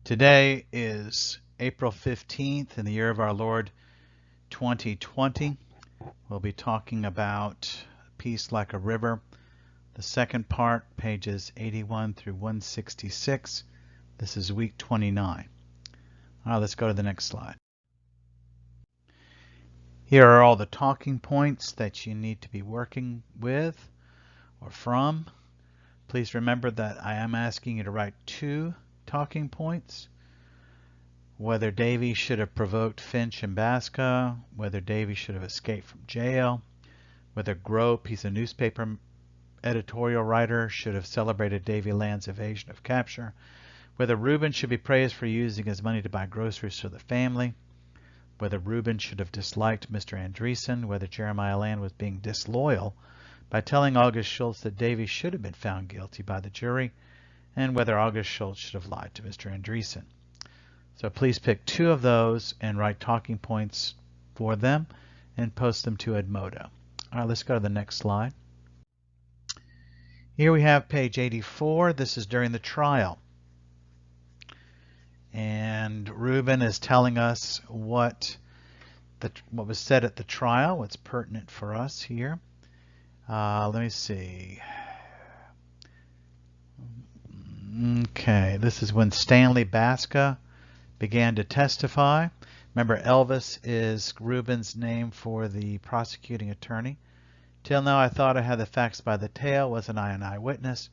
Today is April 15th in the year of our Lord 2020. We'll be talking about Peace Like a River, the second part, pages 81 through 166. This is week 29. All right, let's go to the next slide. Here are all the talking points that you need to be working with or from. Please remember that I am asking you to write 2 talking points. Whether Davy should have provoked Finch and Basca, whether Davy should have escaped from jail, whether Grope, he's a newspaper editorial writer, should have celebrated Davy Land's evasion of capture, whether Reuben should be praised for using his money to buy groceries for the family, whether Reuben should have disliked Mr. Andreessen, whether Jeremiah Land was being disloyal by telling August Schultz that Davy should have been found guilty by the jury, and whether August Schultz should have lied to Mr. Andreessen. So please pick 2 of those and write talking points for them and post them to Edmodo. All right, let's go to the next slide. Here we have page 84. This is during the trial. And Reuben is telling us what was said at the trial, what's pertinent for us here. Let me see. Okay, this is when Stanley Basca began to testify. Remember, Elvis is Reuben's name for the prosecuting attorney. Till now I thought I had the facts by the tail. Wasn't I an eyewitness?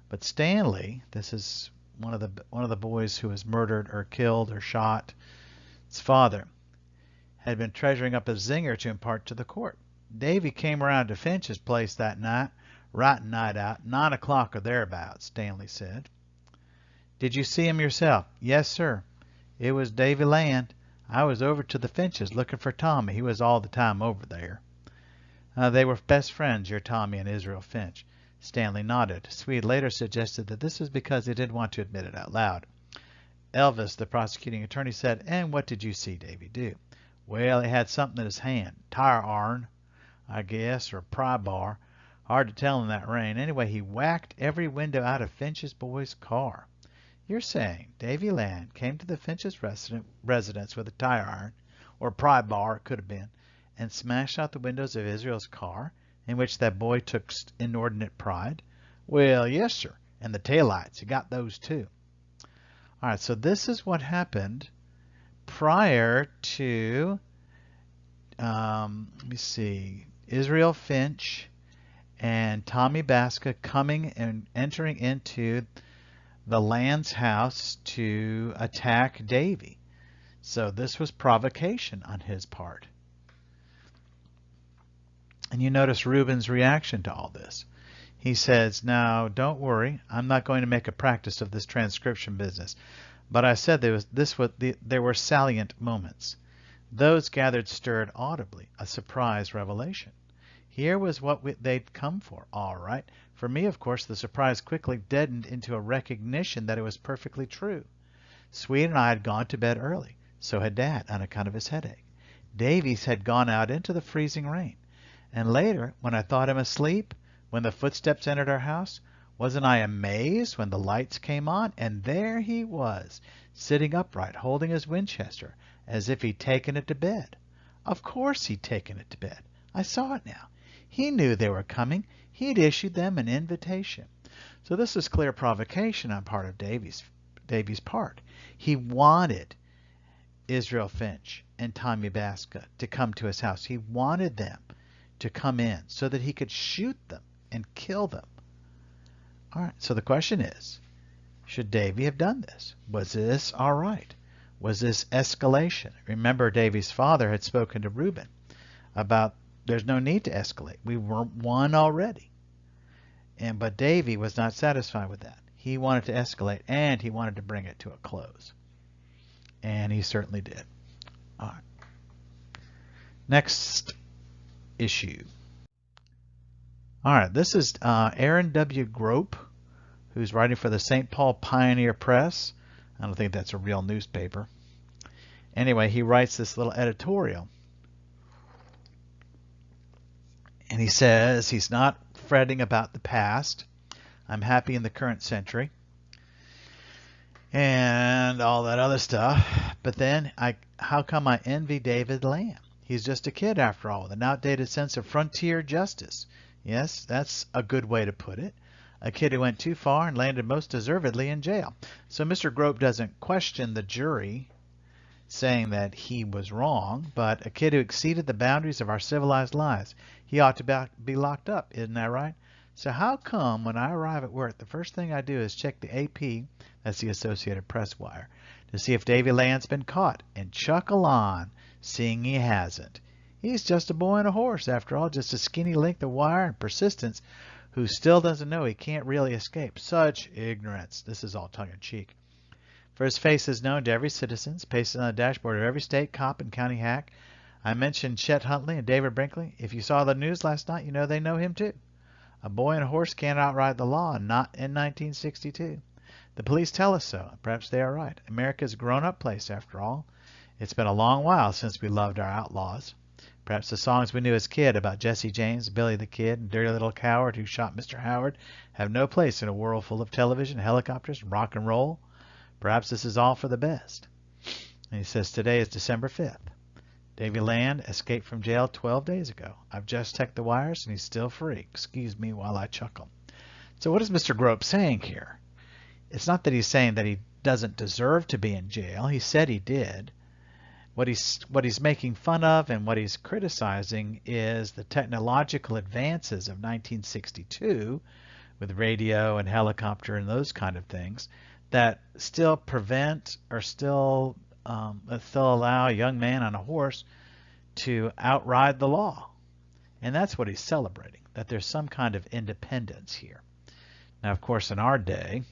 But Stanley, this is one of the boys who was murdered or killed or shot, his father, had been treasuring up a zinger to impart to the court. Davy came around to Finch's place that night, right night out, 9 o'clock or thereabouts, Stanley said. Did you see him yourself? Yes, sir. It was Davy Land. I was over to the Finches looking for Tommy. He was all the time over there. They were best friends, your Tommy and Israel Finch. Stanley nodded. Swede later suggested that this was because he didn't want to admit it out loud. Elvis, the prosecuting attorney, said, and what did you see Davy do? Well, he had something in his hand. Tire iron, I guess, or pry bar. Hard to tell in that rain. Anyway, he whacked every window out of Finch's boy's car. You're saying Davy Land came to the Finch's residence with a tire iron, or pry bar it could have been, and smashed out the windows of Israel's car, in which that boy took inordinate pride? Well, yes, sir. And the taillights, he got those too. All right, so this is what happened prior to, let me see, Israel Finch and Tommy Basca coming and entering into the Land's house to attack Davy. So this was provocation on his part. And you notice Reuben's reaction to all this. He says, now, don't worry. I'm not going to make a practice of this transcription business. But I said there were salient moments. Those gathered stirred audibly, a surprise revelation. Here was what they'd come for, all right. For me, of course, the surprise quickly deadened into a recognition that it was perfectly true. Swede and I had gone to bed early. So had Dad, on account of his headache. Davies had gone out into the freezing rain. And later, when I thought him asleep, when the footsteps entered our house, wasn't I amazed when the lights came on, and there he was, sitting upright, holding his Winchester, as if he'd taken it to bed. Of course he'd taken it to bed. I saw it now. He knew they were coming. He'd issued them an invitation. So this is clear provocation on part of Davy's part. He wanted Israel Finch and Tommy Basca to come to his house. He wanted them to come in so that he could shoot them and kill them. All right, so the question is, should Davy have done this? Was this all right? Was this escalation? Remember, Davy's father had spoken to Reuben about there's no need to escalate. We won already. But Davy was not satisfied with that. He wanted to escalate, and he wanted to bring it to a close. And he certainly did. All right. Next issue. All right, this is Aaron W. Grope, who's writing for the St. Paul Pioneer Press. I don't think that's a real newspaper. Anyway, he writes this little editorial. And he says he's not fretting about the past. I'm happy in the current century. And all that other stuff. But then, how come I envy David Lamb? He's just a kid after all, with an outdated sense of frontier justice. Yes, that's a good way to put it. A kid who went too far and landed most deservedly in jail. So Mr. Grope doesn't question the jury saying that he was wrong, but a kid who exceeded the boundaries of our civilized lives. He ought to be locked up, isn't that right? So how come when I arrive at work, the first thing I do is check the AP, that's the Associated Press wire, to see if Davy Land's been caught, and chuckle on, seeing he hasn't. He's just a boy and a horse, after all, just a skinny length of wire and persistence, who still doesn't know he can't really escape. Such ignorance. This is all tongue-in-cheek. For his face is known to every citizen, pasted on the dashboard of every state, cop, and county hack. I mentioned Chet Huntley and David Brinkley. If you saw the news last night, you know they know him too. A boy and a horse can't outride the law, not in 1962. The police tell us so. Perhaps they are right. America's a grown-up place, after all. It's been a long while since we loved our outlaws. Perhaps the songs we knew as kid about Jesse James, Billy the Kid, and Dirty Little Coward who shot Mr. Howard have no place in a world full of television, helicopters, and rock and roll. Perhaps this is all for the best. And he says today is December 5th. Davy Land escaped from jail 12 days ago. I've just checked the wires and he's still free. Excuse me while I chuckle. So what is Mr. Grope saying here? It's not that he's saying that he doesn't deserve to be in jail. He said he did. What he's making fun of and what he's criticizing is the technological advances of 1962 with radio and helicopter and those kind of things that still prevent or still allow a young man on a horse to outride the law. And that's what he's celebrating, that there's some kind of independence here. Now, of course, in our day,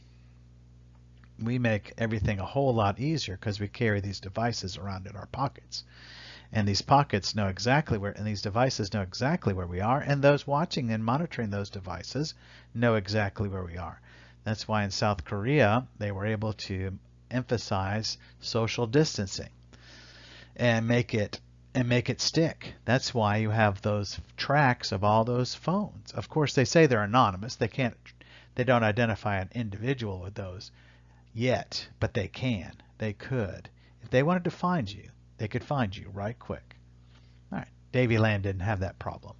we make everything a whole lot easier because we carry these devices around in our pockets. And these pockets know exactly where, and these devices know exactly where we are, and those watching and monitoring those devices know exactly where we are. That's why in South Korea they were able to emphasize social distancing and make it stick. That's why you have those tracks of all those phones. Of course, they say they're anonymous. They don't identify an individual with those yet, but they can. They could. If they wanted to find you, they could find you right quick. All right. Davy Land didn't have that problem.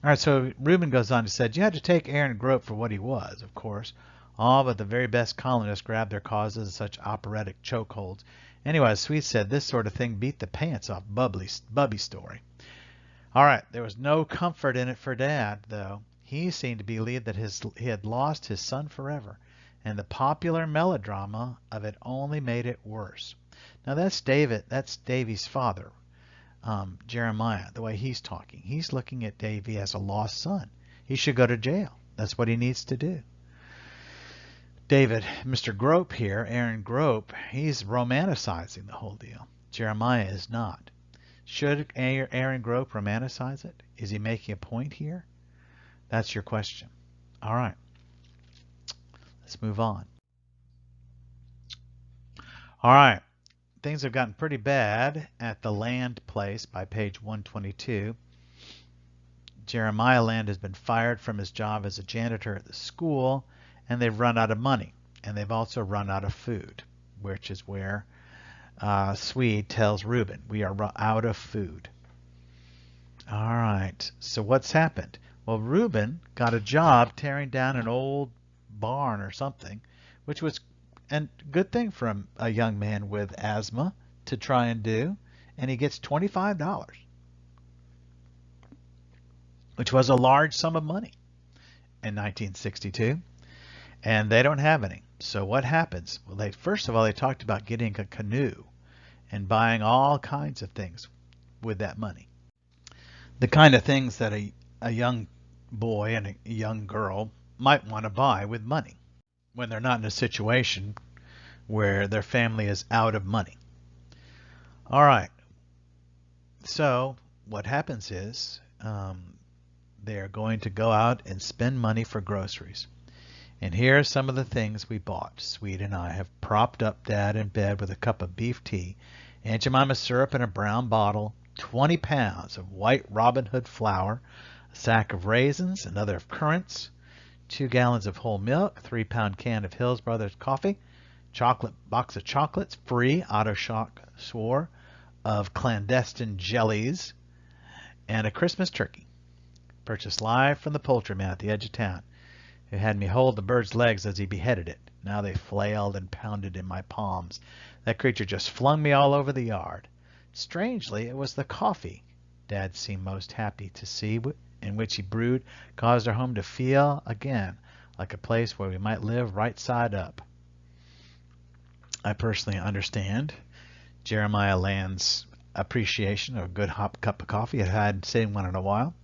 All right, so Rubin goes on to say, you had to take Aaron Grope for what he was, of course. All but the very best colonists grabbed their causes in such operatic chokeholds. Anyway, as Sweet said, this sort of thing beat the pants off Bubby's story. All right, there was no comfort in it for Dad, though. He seemed to believe that he had lost his son forever, and the popular melodrama of it only made it worse. Now that's Davy's father. Jeremiah, the way he's talking. He's looking at Davy as a lost son. He should go to jail. That's what he needs to do. Mr. Grope here, Aaron Grope, he's romanticizing the whole deal. Jeremiah is not. Should Aaron Grope romanticize it? Is he making a point here? That's your question. All right. Let's move on. All right. Things have gotten pretty bad at the Land place by page 122. Jeremiah Land has been fired from his job as a janitor at the school, and they've run out of money. And they've also run out of food, which is where Swede tells Reuben, we are out of food. All right, so what's happened? Well, Reuben got a job tearing down an old barn or something, which was a good thing for a young man with asthma to try and do, and he gets $25, which was a large sum of money in 1962, and they don't have any. So what happens? Well, first of all, they talked about getting a canoe and buying all kinds of things with that money. The kind of things that a young boy and a young girl might want to buy with money when they're not in a situation where their family is out of money. All right. So what happens is they are going to go out and spend money for groceries. And here are some of the things we bought. Sweet and I have propped up Dad in bed with a cup of beef tea, Aunt Jemima syrup in a brown bottle, 20 pounds of white Robin Hood flour, a sack of raisins, another of currants, 2 gallons of whole milk, 3-pound can of Hills Brothers coffee, chocolate box of chocolates, free, Auto Shock swore, of clandestine jellies, and a Christmas turkey, purchased live from the poultryman at the edge of town, who had me hold the bird's legs as he beheaded it. Now they flailed and pounded in my palms. That creature just flung me all over the yard. Strangely, it was the coffee Dad seemed most happy to see, in which he brewed, caused our home to feel again like a place where we might live right side up. I personally understand Jeremiah Land's appreciation of a good hot cup of coffee. I hadn't seen one in a while.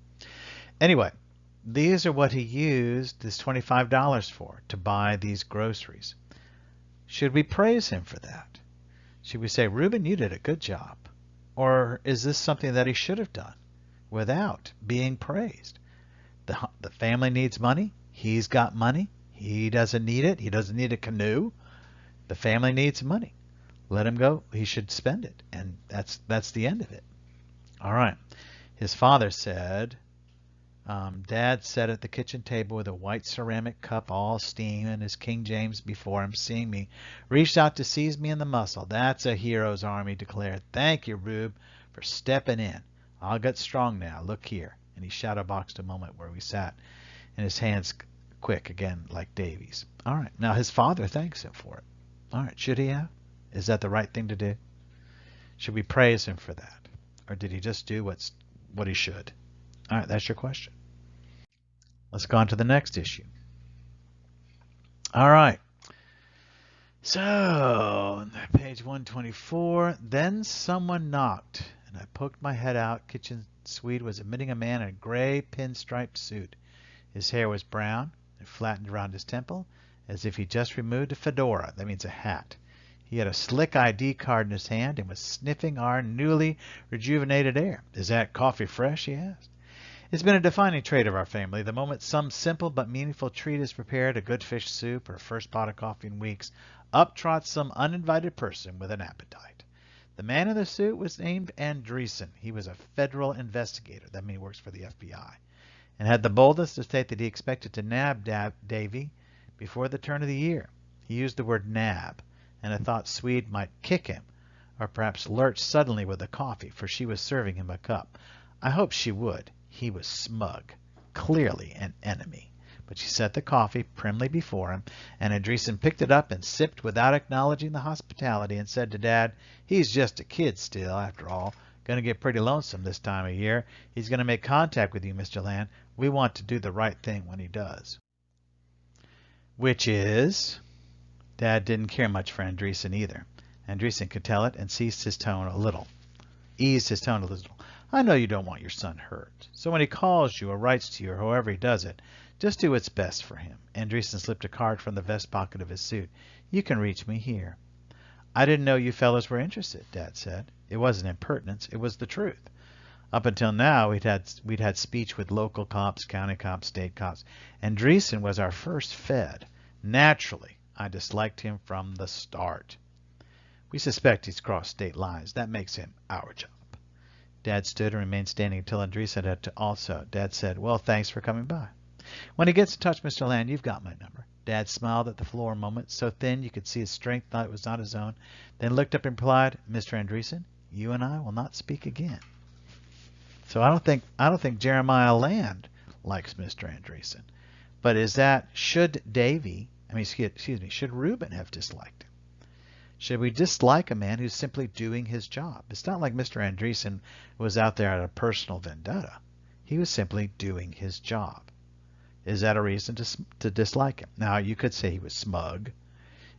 Anyway, these are what he used this $25 for, to buy these groceries. Should we praise him for that? Should we say, Reuben, you did a good job? Or is this something that he should have done without being praised? The family needs money. He's got money. He doesn't need it. He doesn't need a canoe. The family needs money. Let him go. He should spend it. And that's the end of it. All right. His father said, Dad sat at the kitchen table with a white ceramic cup all steam and his King James before him, seeing me, reached out to seize me in the muscle. That's a hero's arm, he declared. Thank you, Rube, for stepping in. I'll get strong now. Look here. And he shadowboxed a moment where we sat, and his hands quick again like Davy's. All right. Now his father thanks him for it. All right. Should he have? Is that the right thing to do? Should we praise him for that? Or did he just do what he should? All right. That's your question. Let's go on to the next issue. All right. So, page 124. Then someone knocked, and I poked my head out. Kitchen Swede was admitting a man in a gray pinstriped suit. His hair was brown and flattened around his temple, as if he just removed a fedora. That means a hat. He had a slick ID card in his hand and was sniffing our newly rejuvenated air. Is that coffee fresh? He asked. It's been a defining trait of our family. The moment some simple but meaningful treat is prepared, a good fish soup or first pot of coffee in weeks, up trots some uninvited person with an appetite. The man in the suit was named Andreessen. He was a federal investigator. That means he works for the FBI. And had the boldness to state that he expected to nab Davy before the turn of the year. He used the word nab, and I thought Swede might kick him, or perhaps lurch suddenly with the coffee, for she was serving him a cup. I hoped she would. He was smug, clearly an enemy. But she set the coffee primly before him, and Andreessen picked it up and sipped without acknowledging the hospitality, and said to Dad, he's just a kid still, after all. Going to get pretty lonesome this time of year. He's going to make contact with you, Mr. Land. We want to do the right thing when he does. Which is... Dad didn't care much for Andreessen either. Andreessen could tell it and eased his tone a little. I know you don't want your son hurt. So when he calls you or writes to you or however he does it, just do what's best for him. Andreessen slipped a card from the vest pocket of his suit. You can reach me here. I didn't know you fellows were interested, Dad said. It wasn't impertinence. It was the truth. Up until now, we'd had speech with local cops, county cops, state cops. Andreessen was our first Fed. Naturally, I disliked him from the start. We suspect he's crossed state lines. That makes him our job. Dad stood and remained standing until Andreessen had to also. Dad said, well, thanks for coming by. When he gets in touch, Mr. Land, you've got my number. Dad smiled at the floor a moment, so thin you could see his strength, thought it was not his own, then looked up and replied, Mr. Andreessen, you and I will not speak again. So I don't think Jeremiah Land likes Mr. Andreessen. But should Reuben have disliked him? Should we dislike a man who's simply doing his job? It's not like Mr. Andreessen was out there at a personal vendetta. He was simply doing his job. Is that a reason to dislike him? Now, you could say he was smug,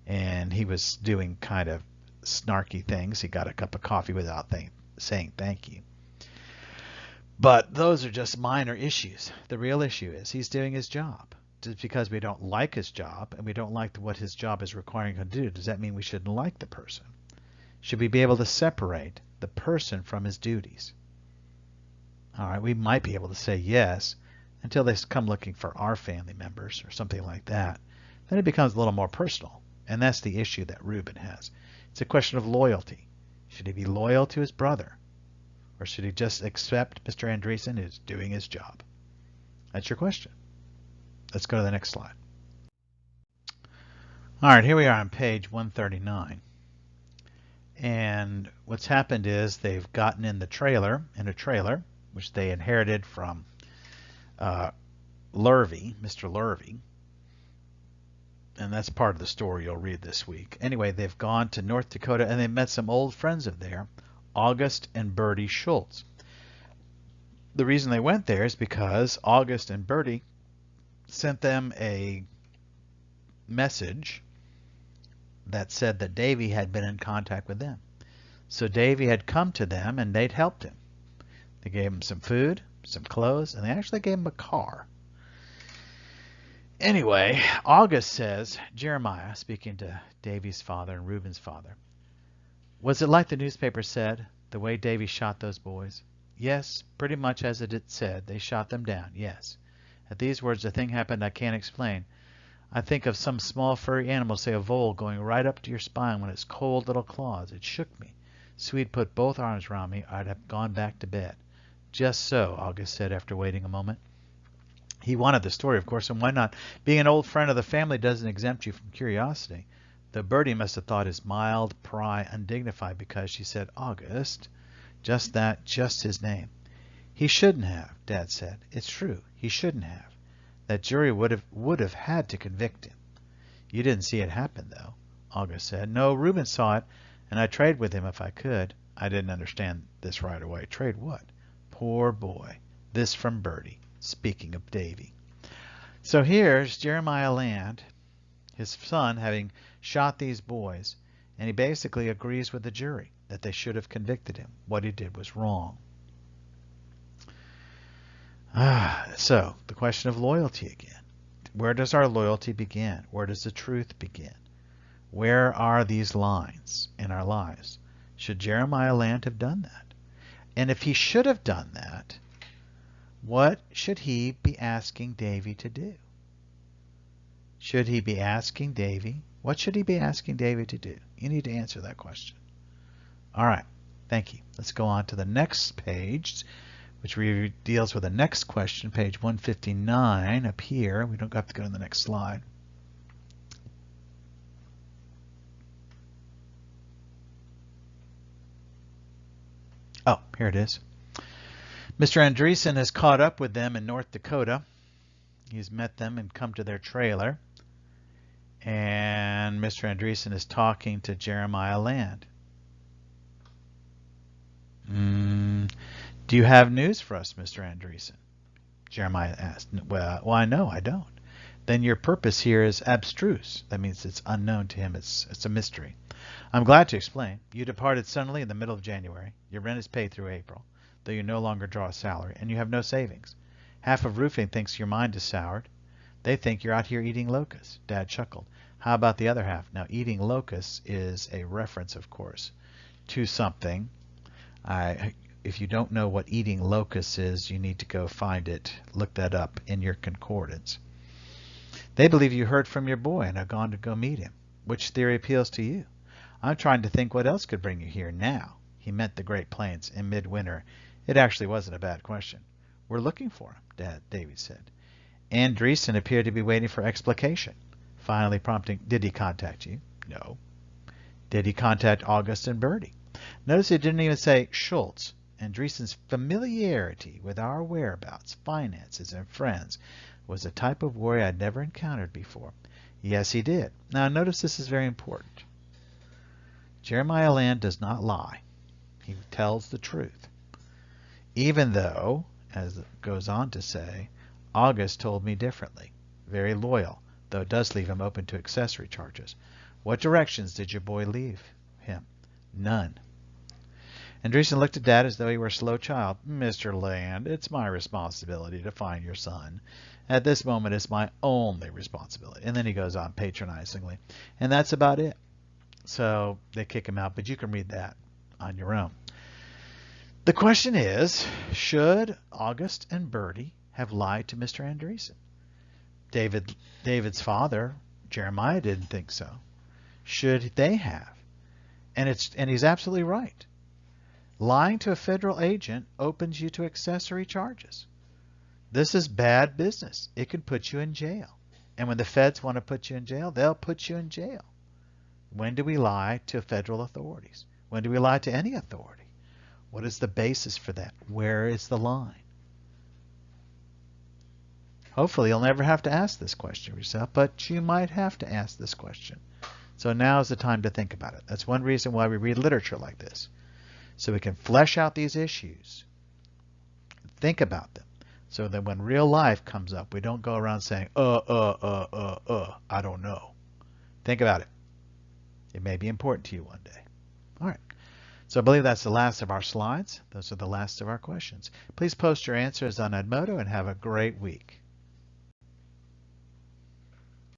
and he was doing kind of snarky things. He got a cup of coffee without saying thank you. But those are just minor issues. The real issue is he's doing his job. Just because we don't like his job and we don't like what his job is requiring him to do, does that mean we shouldn't like the person? Should we be able to separate the person from his duties? All right, we might be able to say yes until they come looking for our family members or something like that. Then it becomes a little more personal, and that's the issue that Reuben has. It's a question of loyalty. Should he be loyal to his brother, or should he just accept Mr. Andreessen is doing his job? That's your question. Let's go to the next slide. All right, here we are on page 139. And what's happened is they've gotten in a trailer, which they inherited from Mr. Lurvy. And that's part of the story you'll read this week. Anyway, they've gone to North Dakota and they met some old friends of theirs, August and Bertie Schultz. The reason they went there is because August and Bertie sent them a message that said that Davy had been in contact with them. So Davy had come to them and they'd helped him. They gave him some food, some clothes, and they actually gave him a car. Anyway, August says, Jeremiah, speaking to Davy's father and Reuben's father, was it like the newspaper said, the way Davy shot those boys? Yes, pretty much as it said. They shot them down, yes. At these words, a thing happened I can't explain. I think of some small furry animal, say a vole, going right up to your spine with its cold little claws. It shook me. Swede put both arms around me. I'd have gone back to bed. Just so, August said after waiting a moment. He wanted the story, of course, and why not? Being an old friend of the family doesn't exempt you from curiosity. Though Bertie must have thought his mild pry undignified because she said August. Just that, just his name. He shouldn't have, Dad said. It's true, he shouldn't have. That jury would have had to convict him. You didn't see it happen, though, August said. No, Reuben saw it, and I trade with him if I could. I didn't understand this right away. Trade what? Poor boy. This from Bertie, speaking of Davy. So here's Jeremiah Land, his son, having shot these boys, and he basically agrees with the jury that they should have convicted him. What he did was wrong. So, the question of loyalty again. Where does our loyalty begin? Where does the truth begin? Where are these lines in our lives? Should Jeremiah Land have done that? And if he should have done that, what should he be asking Davy to do? Should he be asking Davy? What should he be asking Davy to do? You need to answer that question. All right. Thank you. Let's go on to the next page, which deals with the next question, page 159 up here. We don't have to go to the next slide. Oh, here it is. Mr. Andreessen has caught up with them in North Dakota. He's met them and come to their trailer. And Mr. Andreessen is talking to Jeremiah Land. Do you have news for us, Mr. Andreessen? Jeremiah asked. Well, I know I don't. Then your purpose here is abstruse. That means it's unknown to him. It's a mystery. I'm glad to explain. You departed suddenly in the middle of January. Your rent is paid through April, though you no longer draw a salary, and you have no savings. Half of roofing thinks your mind is soured. They think you're out here eating locusts. Dad chuckled. How about the other half? Now, eating locusts is a reference, of course, to something. If you don't know what eating locusts is, you need to go find it. Look that up in your concordance. They believe you heard from your boy and are gone to go meet him. Which theory appeals to you? I'm trying to think what else could bring you here now. He meant the Great Plains in midwinter. It actually wasn't a bad question. We're looking for him, Davy said. Andreessen appeared to be waiting for explication. Finally prompting, did he contact you? No. Did he contact August and Bertie? Notice he didn't even say Schultz. Andreessen's familiarity with our whereabouts, finances, and friends was a type of worry I'd never encountered before. Yes, he did. Now, notice this is very important. Jeremiah Land does not lie. He tells the truth. Even though, as it goes on to say, August told me differently. Very loyal, though it does leave him open to accessory charges. What directions did your boy leave him? None. Andreessen looked at Dad as though he were a slow child. Mr. Land, it's my responsibility to find your son. At this moment, it's my only responsibility. And then he goes on patronizingly. And that's about it. So they kick him out, but you can read that on your own. The question is, should August and Bertie have lied to Mr. Andreessen? David's father, Jeremiah, didn't think so. Should they have? And he's absolutely right. Lying to a federal agent opens you to accessory charges. This is bad business. It could put you in jail. And when the feds want to put you in jail, they'll put you in jail. When do we lie to federal authorities? When do we lie to any authority? What is the basis for that? Where is the line? Hopefully you'll never have to ask this question yourself, but you might have to ask this question. So now is the time to think about it. That's one reason why we read literature like this. So we can flesh out these issues, think about them, so that when real life comes up, we don't go around saying, I don't know. Think about it. It may be important to you one day. All right. So I believe that's the last of our slides. Those are the last of our questions. Please post your answers on Edmodo and have a great week.